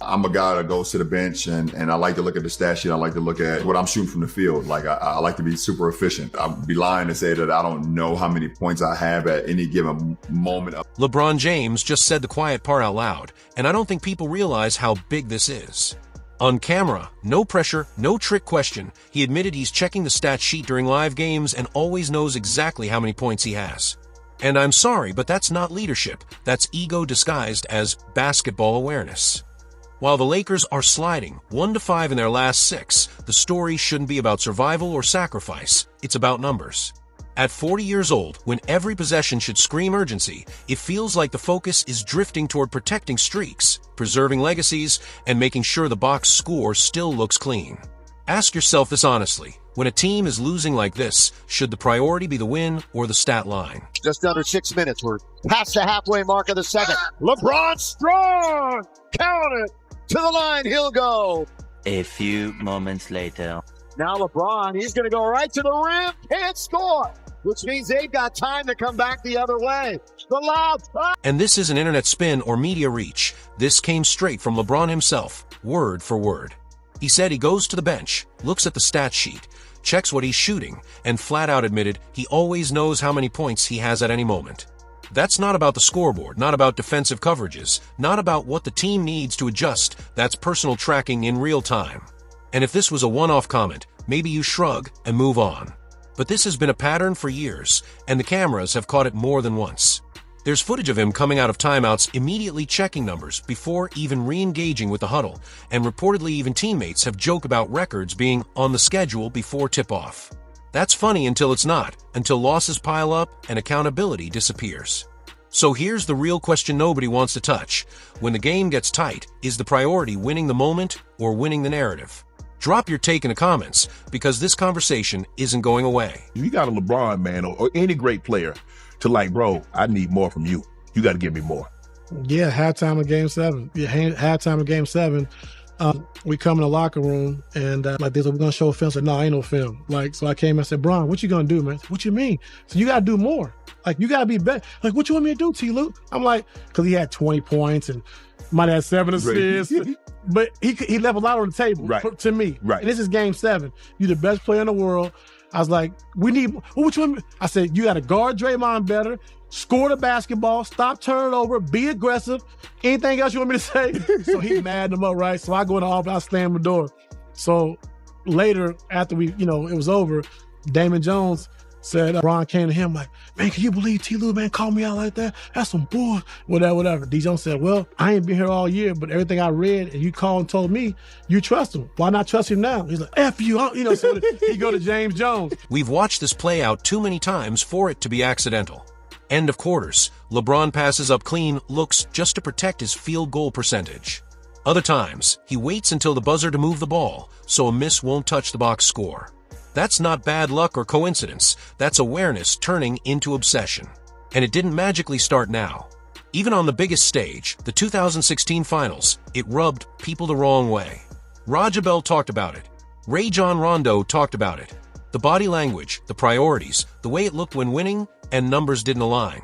I'm a guy that goes to the bench and I like to look at the stat sheet. I like to look at what I'm shooting from the field. Like I like to be super efficient. I'd be lying to say that I don't know how many points I have at any given moment. LeBron James just said the quiet part out loud, and I don't think people realize how big this is. On camera, no pressure, no trick question, he admitted he's checking the stat sheet during live games and always knows exactly how many points he has. And I'm sorry, but that's not leadership. That's ego disguised as basketball awareness. While the Lakers are sliding 1-5 in their last 6, the story shouldn't be about survival or sacrifice. It's about numbers. At 40 years old, when every possession should scream urgency, it feels like the focus is drifting toward protecting streaks, preserving legacies, and making sure the box score still looks clean. Ask yourself this honestly. When a team is losing like this, should the priority be the win or the stat line? Just under 6 minutes. We're past the halfway mark of the second. LeBron strong! Count it! To the line, he'll go. A few moments later. Now LeBron, he's going to go right to the rim. Can't score, which means they've got time to come back the other way. The loud touch. And this isn't internet spin or media reach. This came straight from LeBron himself, word for word. He said he goes to the bench, looks at the stat sheet, checks what he's shooting, and flat out admitted he always knows how many points he has at any moment. That's not about the scoreboard, not about defensive coverages, not about what the team needs to adjust. That's personal tracking in real time. And if this was a one-off comment, maybe you shrug and move on. But this has been a pattern for years, and the cameras have caught it more than once. There's footage of him coming out of timeouts, immediately checking numbers before even re-engaging with the huddle, and reportedly even teammates have joked about records being on the schedule before tip-off. That's funny until it's not, until losses pile up and accountability disappears. So here's the real question nobody wants to touch. When the game gets tight, is the priority winning the moment or winning the narrative? Drop your take in the comments, because this conversation isn't going away. You got a LeBron, man, or any great player to like, bro, I need more from you. You got to give me more. Yeah, halftime of Game 7. Yeah, halftime of Game 7. We come in the locker room and like this, we're gonna show film. So no, ain't no film. Like, so I came and said, Bron, what you gonna do, man? What you mean? So you gotta do more. Like, you gotta be better. Like, what you want me to do, T. Luke? I'm like, because he had 20 points and might have 7 assists, but he left a lot on the table to me. Right. And this is Game 7. You're the best player in the world. I was like, we need. What you want me? I said, you got to guard Draymond better. Score the basketball, stop turning over, be aggressive. Anything else you want me to say? So he maddened him up, right? So I go in the office, I slam the door. So later, after it was over, Damon Jones said, Bron came to him like, man, can you believe T. Lou, man, called me out like that? That's some bull, whatever. D. Jones said, well, I ain't been here all year, but everything I read and you called and told me, you trust him. Why not trust him now? He's like, F you, so he go to James Jones. We've watched this play out too many times for it to be accidental. End of quarters. LeBron passes up clean looks just to protect his field goal percentage. Other times, he waits until the buzzer to move the ball, so a miss won't touch the box score. That's not bad luck or coincidence. That's awareness turning into obsession. And it didn't magically start now. Even on the biggest stage, the 2016 finals, it rubbed people the wrong way. Raja Bell talked about it. Rajon Rondo talked about it. The body language, the priorities, the way it looked when winning, and numbers didn't align.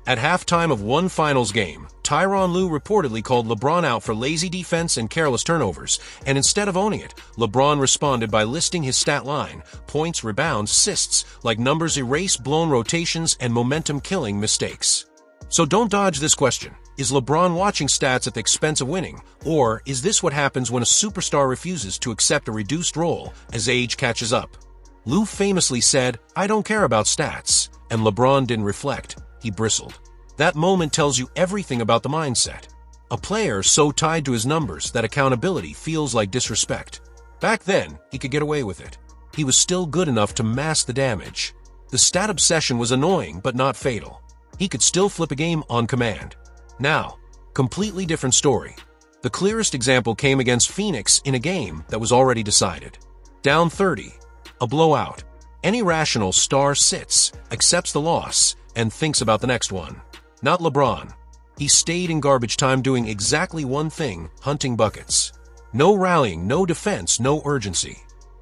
At halftime of one finals game, Tyronn Lue reportedly called LeBron out for lazy defense and careless turnovers, and instead of owning it, LeBron responded by listing his stat line: points, rebounds, assists, like numbers erase blown rotations and momentum-killing mistakes. So don't dodge this question. Is LeBron watching stats at the expense of winning? Or is this what happens when a superstar refuses to accept a reduced role as age catches up? Lue famously said, I don't care about stats. And LeBron didn't reflect. He bristled. That moment tells you everything about the mindset. A player so tied to his numbers that accountability feels like disrespect. Back then, he could get away with it. He was still good enough to mask the damage. The stat obsession was annoying but not fatal. He could still flip a game on command. Now, completely different story. The clearest example came against Phoenix in a game that was already decided. Down 30. A blowout. Any rational star sits, accepts the loss, and thinks about the next one. Not LeBron. He stayed in garbage time doing exactly one thing: hunting buckets. No rallying, no defense, no urgency.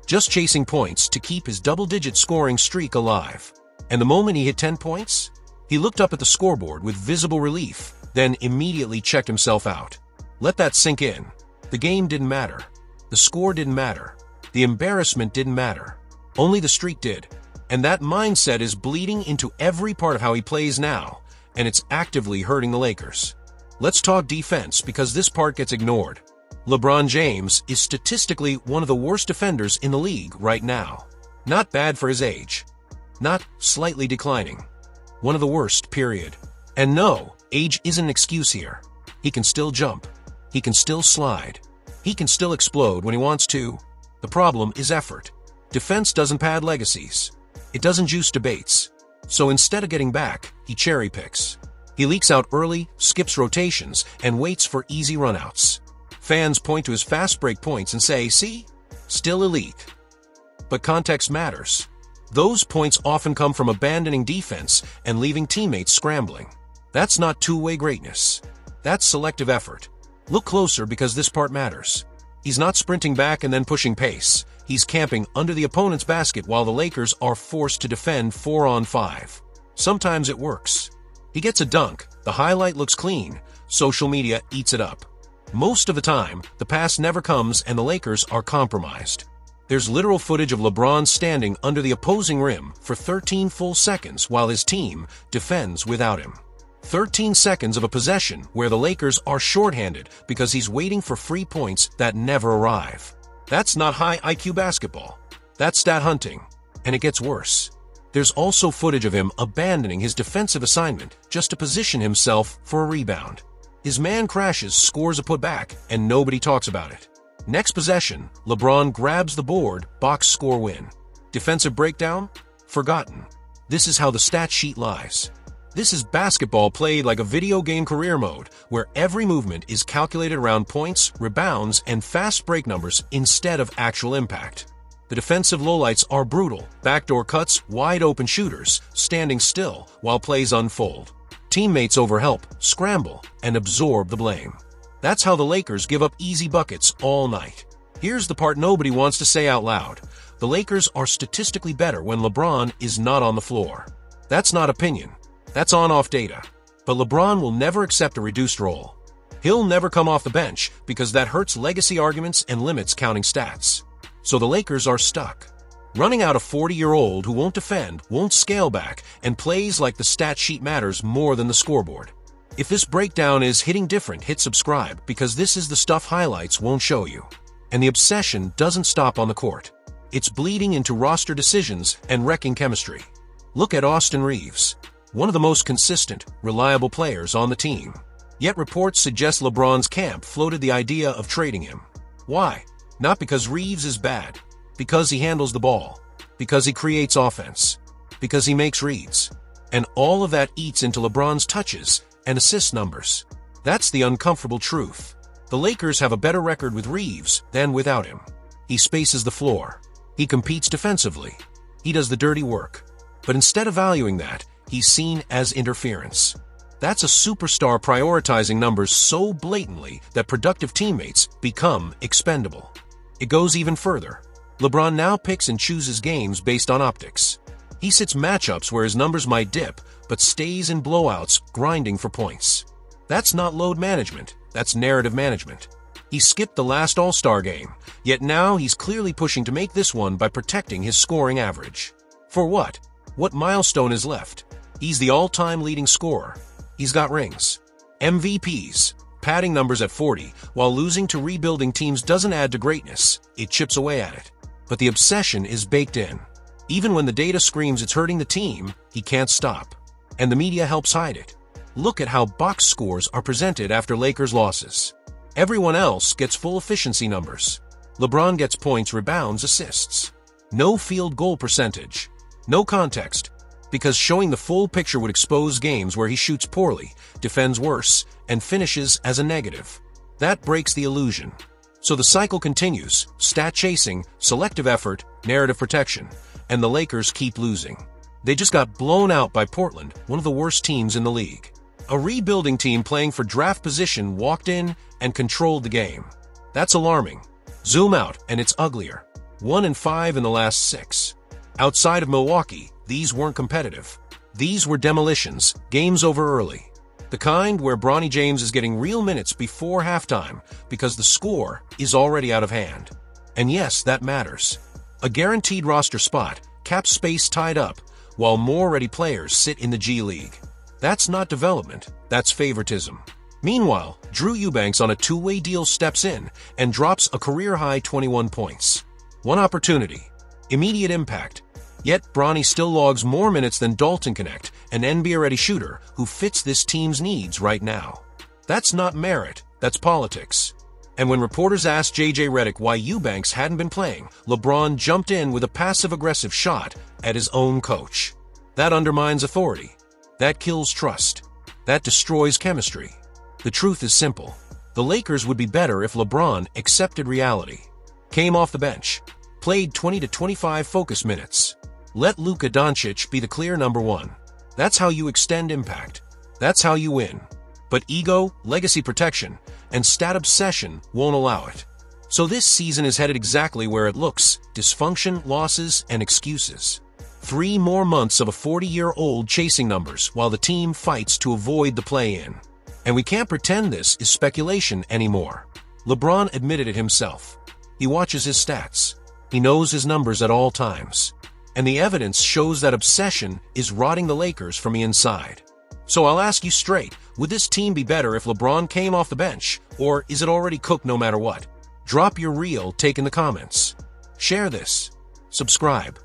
Just chasing points to keep his double-digit scoring streak alive. And the moment he hit 10 points, he looked up at the scoreboard with visible relief, then immediately checked himself out. Let that sink in. The game didn't matter. The score didn't matter. The embarrassment didn't matter. Only the streak did. And that mindset is bleeding into every part of how he plays now, and it's actively hurting the Lakers. Let's talk defense because this part gets ignored. LeBron James is statistically one of the worst defenders in the league right now. Not bad for his age. Not slightly declining. One of the worst, period. And no, age isn't an excuse here. He can still jump. He can still slide. He can still explode when he wants to. The problem is effort. Defense doesn't pad legacies. It doesn't juice debates. So instead of getting back, he cherry picks. He leaks out early, skips rotations, and waits for easy runouts. Fans point to his fast break points and say, see? Still elite. But context matters. Those points often come from abandoning defense and leaving teammates scrambling. That's not two-way greatness. That's selective effort. Look closer because this part matters. He's not sprinting back and then pushing pace. He's camping under the opponent's basket while the Lakers are forced to defend 4-on-5. Sometimes it works. He gets a dunk, the highlight looks clean, social media eats it up. Most of the time, the pass never comes and the Lakers are compromised. There's literal footage of LeBron standing under the opposing rim for 13 full seconds while his team defends without him. 13 seconds of a possession where the Lakers are shorthanded because he's waiting for free points that never arrive. That's not high IQ basketball. That's stat hunting. And it gets worse. There's also footage of him abandoning his defensive assignment just to position himself for a rebound. His man crashes, scores a putback, and nobody talks about it. Next possession, LeBron grabs the board, box score win. Defensive breakdown? Forgotten. This is how the stat sheet lies. This is basketball played like a video game career mode, where every movement is calculated around points, rebounds, and fast break numbers instead of actual impact. The defensive lowlights are brutal, backdoor cuts, wide-open shooters, standing still while plays unfold. Teammates overhelp, scramble, and absorb the blame. That's how the Lakers give up easy buckets all night. Here's the part nobody wants to say out loud. The Lakers are statistically better when LeBron is not on the floor. That's not opinion. That's on-off data. But LeBron will never accept a reduced role. He'll never come off the bench because that hurts legacy arguments and limits counting stats. So the Lakers are stuck. Running out a 40-year-old who won't defend, won't scale back, and plays like the stat sheet matters more than the scoreboard. If this breakdown is hitting different, hit subscribe because this is the stuff highlights won't show you. And the obsession doesn't stop on the court. It's bleeding into roster decisions and wrecking chemistry. Look at Austin Reeves. One of the most consistent, reliable players on the team. Yet reports suggest LeBron's camp floated the idea of trading him. Why? Not because Reeves is bad. Because he handles the ball. Because he creates offense. Because he makes reads. And all of that eats into LeBron's touches and assist numbers. That's the uncomfortable truth. The Lakers have a better record with Reeves than without him. He spaces the floor. He competes defensively. He does the dirty work. But instead of valuing that, he's seen as interference. That's a superstar prioritizing numbers so blatantly that productive teammates become expendable. It goes even further. LeBron now picks and chooses games based on optics. He sits matchups where his numbers might dip, but stays in blowouts grinding for points. That's not load management, that's narrative management. He skipped the last All-Star game, yet now he's clearly pushing to make this one by protecting his scoring average. For what? What milestone is left? He's the all-time leading scorer. He's got rings. MVPs. Padding numbers at 40, while losing to rebuilding teams doesn't add to greatness. It chips away at it. But the obsession is baked in. Even when the data screams it's hurting the team, he can't stop. And the media helps hide it. Look at how box scores are presented after Lakers losses. Everyone else gets full efficiency numbers. LeBron gets points, rebounds, assists. No field goal percentage. No context. Because showing the full picture would expose games where he shoots poorly, defends worse, and finishes as a negative. That breaks the illusion. So the cycle continues, stat chasing, selective effort, narrative protection, and the Lakers keep losing. They just got blown out by Portland, one of the worst teams in the league. A rebuilding team playing for draft position walked in and controlled the game. That's alarming. Zoom out and it's uglier. 1-5 in the last 6. Outside of Milwaukee, these weren't competitive. These were demolitions, games over early. The kind where Bronny James is getting real minutes before halftime because the score is already out of hand. And yes, that matters. A guaranteed roster spot, cap space tied up, while more ready players sit in the G League. That's not development, that's favoritism. Meanwhile, Drew Eubanks on a two-way deal steps in and drops a career-high 21 points. One opportunity, immediate impact. Yet Bronny still logs more minutes than Dalton Knecht, an NBA-ready shooter who fits this team's needs right now. That's not merit, that's politics. And when reporters asked J.J. Redick why Eubanks hadn't been playing, LeBron jumped in with a passive-aggressive shot at his own coach. That undermines authority. That kills trust. That destroys chemistry. The truth is simple. The Lakers would be better if LeBron accepted reality. Came off the bench. Played 20 to 25 focus minutes. Let Luka Doncic be the clear number one. That's how you extend impact. That's how you win. But ego, legacy protection, and stat obsession won't allow it. So this season is headed exactly where it looks: dysfunction, losses, and excuses. 3 more months of a 40-year-old chasing numbers while the team fights to avoid the play-in. And we can't pretend this is speculation anymore. LeBron admitted it himself. He watches his stats. He knows his numbers at all times. And the evidence shows that obsession is rotting the Lakers from the inside. So I'll ask you straight, would this team be better if LeBron came off the bench, or is it already cooked no matter what? Drop your real take in the comments. Share this. Subscribe.